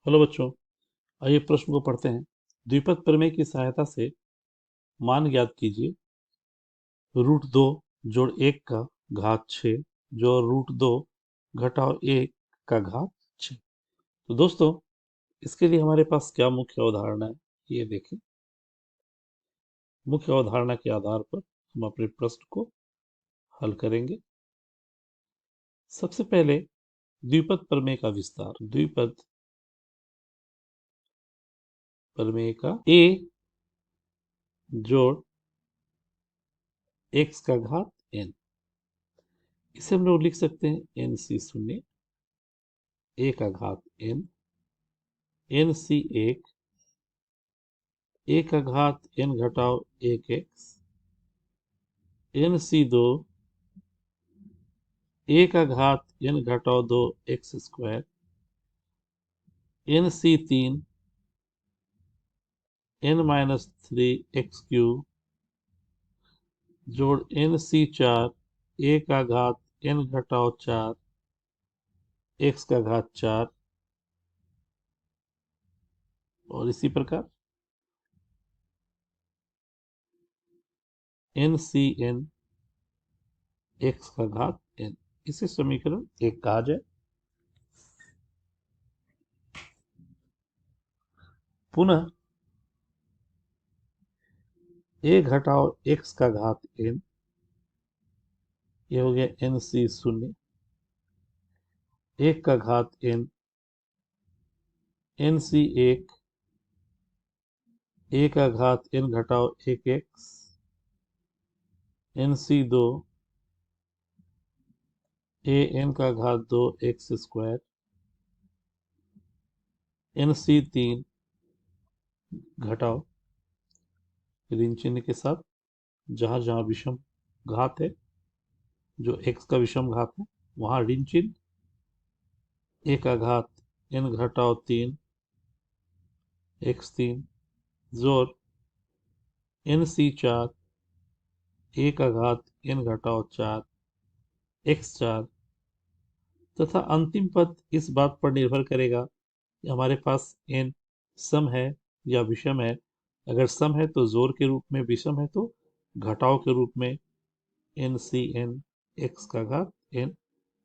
Hello बच्चों, आइए प्रश्न को पढ़ते हैं। द्विपद प्रमेय की सहायता से मान ज्ञात कीजिए। √2 जोड़ 1 का घात 6 जो √2 घटाओ 1 का घात 6। तो दोस्तों, इसके लिए हमारे पास क्या मुख्य अवधारणा है, ये देखें। मुख्य अवधारणा के आधार पर हम अपने प्रश्न को हल करेंगे। सबसे पहले द्विपद प्रमेय का विस्तार। द्विपद प्रमेय का a जोड़ x का घात n, इसे हम लोग लिख सकते हैं NC0 a का घात n, NC1 a का घात n घटाओ 1x, NC2 a का घात n घटाओ 2x², NC3 n-3x³ जोड़ NC4 a का घात n घटाओ 4 x का घात 4, और इसी प्रकार NCn x का घात n। इसे समीकरण 1 कहा जाए। पुनः a घटाओ x का घात n, ये हो गया NC0 1 का घात n, NC1 a का घात n घटाओ 1x, NC2 a n का घात 2x², NC3 घटाओ ऋण चिन्ह के साथ जहां जहां विषम घात है, जो x का विषम घात है वहां ऋण चिन्ह, a का घात n घटाओ 3 x3 जोड़ NC4 a का घात n घटाओ 4 x4, तथा अंतिम पद इस बात पर निर्भर करेगा कि हमारे पास n सम है या विषम है। अगर सम है तो जोड़ के रूप में, विषम है तो घटाव के रूप में NCn x का घात n।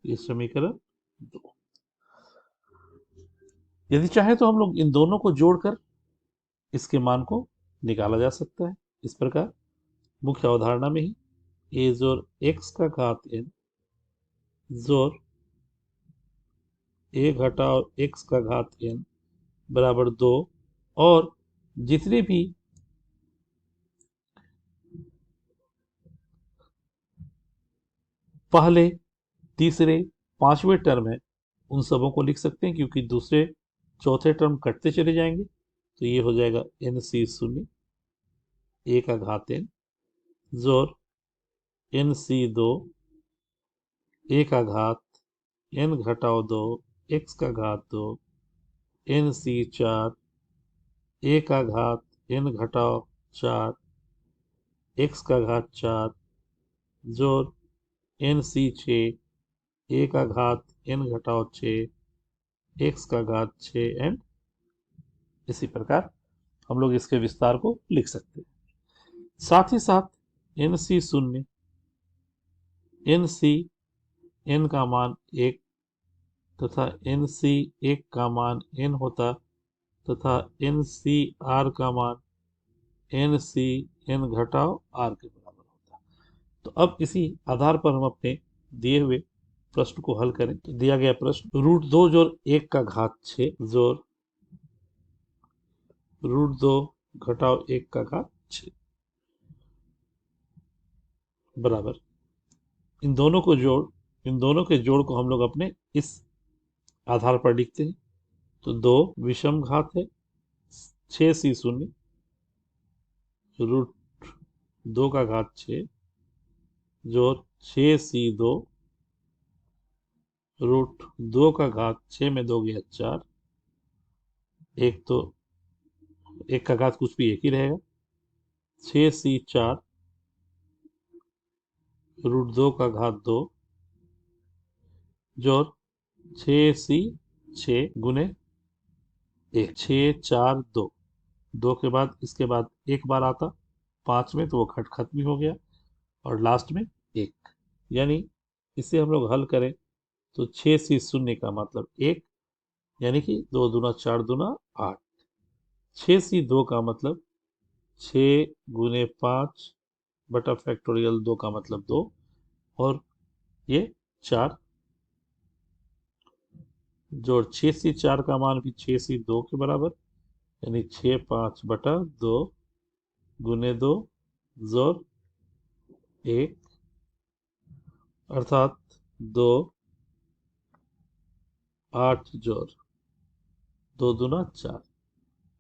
ये समीकरण 2। यदि चाहे तो हम लोग इन दोनों को जोड़कर इसके मान को निकाला जा सकता है इस प्रकार। मुख्य अवधारणा में ही a जोड़ x का घात n जोड़ a घटाओ x का घात n बराबर 2, और जितने भी पहले, तीसरे, पांचवें टर्म है उन सबों को लिख सकते हैं, क्योंकि दूसरे चौथे टर्म कटते चले जाएंगे। तो ये हो जाएगा NC0 a का घात n जोड़ NC2 a का घात n घटाओ 2 x का घात 2, NC4 a का घात n घटाओ 4 x का घात 4 जोड़ NC6 a का घात n घटाओ 6 x का घात 6, एंड इसी प्रकार हम लोग इसके विस्तार को लिख सकते हैं। साथ ही साथ NC0 NC n का मान 1 तथा NC1 का मान n होता, तथा NCr का मान NCn घटाओ r के बराबर होता। तो अब इसी आधार पर हम अपने दिए हुए प्रश्न को हल करें। तो दिया गया प्रश्न √2 जोड़ 1 का घात 6 जोड़ √2 घटाओ 1 का घात 6 बराबर, इन दोनों के जोड़ को हम लोग अपने इस आधार पर लिखते हैं। तो 2 विषम घात है 6C0 √2 का घात 6 जोड़ 6C2 √2 का घात 6 में 2 गया 4, एक तो एक का घात कुछ भी एक ही रहेगा, 6C4 √2 का घात 2 जोड़ 6C6 गुने एक, 6 4 2, 2 के बाद इसके बाद एक बार आता 5 में, तो वो खट खत्म ही हो गया, और लास्ट में एक। यानी इसे हम लोग हल करें तो 6 सी 0 का मतलब 1, यानी कि 2 दूना 4 दूना 8। 6 सी 2 का मतलब 6 × 5 बटा फैक्टोरियल 2 का मतलब 2, और ये 4, जोड़ 6 सी 4 का मान भी 6 सी 2 के बराबर, यानी 6 5 बटा 2 गुने 2 जोड़ 1, अर्थात 2 8 जोड़ 2 दूना 4,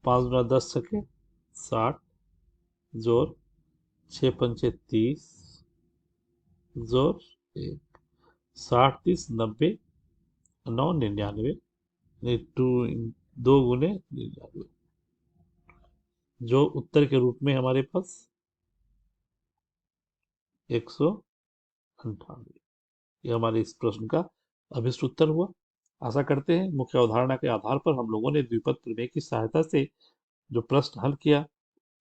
5 दूना 10 60, जोड़ 6 पंचे 30, जोड़ 1, 60 30 90, 9 99, यानी 2 गुने 99, जो उत्तर के रूप में हमारे पास 198। यह हमारे इस प्रश्न का अभिष्ट उत्तर हुआ। आशा करते हैं मुख्य अवधारणा के आधार पर हम लोगों ने द्विपद प्रमेय की सहायता से जो प्रश्न हल किया,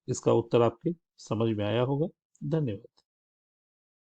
इसका उत्तर आपके समझ में आया होगा। धन्यवाद।